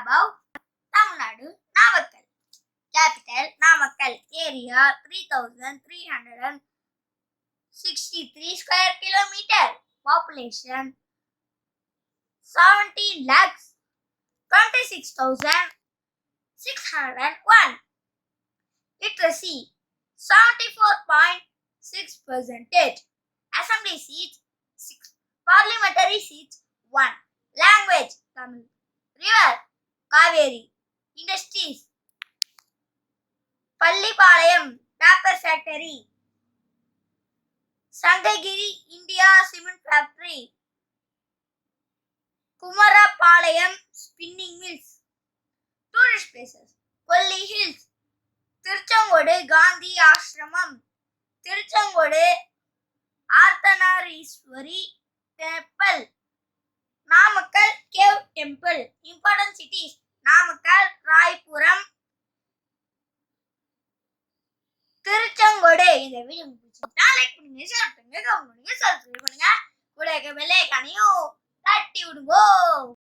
above Tamil Nadu, Namakkal. Capital Namakkal. Area 3,363 square kilometer. Population 17 lakhs 26,601. Literacy 74.6%. Assembly seats 6. Parliamentary seats 1. Language Tamil. River Kaveri. Industries Pallipalayam Paper Factory, Sangagiri India Cement Factory, Kumarapalayam Spinning Mills. Tourist places Kolli Hills, Tiruchengodu Gandhi Ashramam, Tiruchengodu Ardhanarishwari Temple, Namakkal Cave Temple. Important cities Namakkal, Raipuram, Tiruchengode. இந்த video பிடிச்சிருந்தா like பண்ணுங்க, share பண்ணுங்க, comment பண்ணுங்க, subscribe பண்ணுங்க. கூட இருக்க bell ஐகானையும் தட்டி விடுங்க.